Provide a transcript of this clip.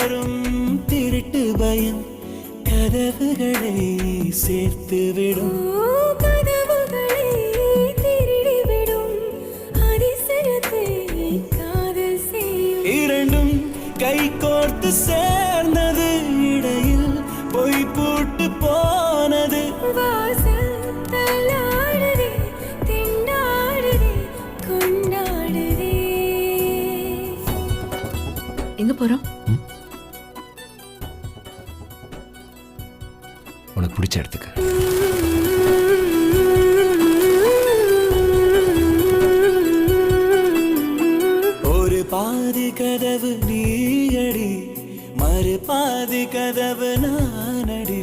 வரும் திருட்டு பயம் கதவுகளை சேர்த்துவிடும். கதவுகளை திருடிவிடும் அதிசயத்தை காதல் செய்யும். இரண்டும் கை கோர்த்து சேர்ந்தது, இடையில் பொய் பூட்டு போனது. வாசல் தள்ளாடுதே, திண்டாடுதே, கொண்டாடுதே. எங்க போறோம்? உனக்கு பிடிச்ச இடத்துக்கு. ஒரு பாதி கதவு நீயடி, மறு பாதி கதவு நானடி.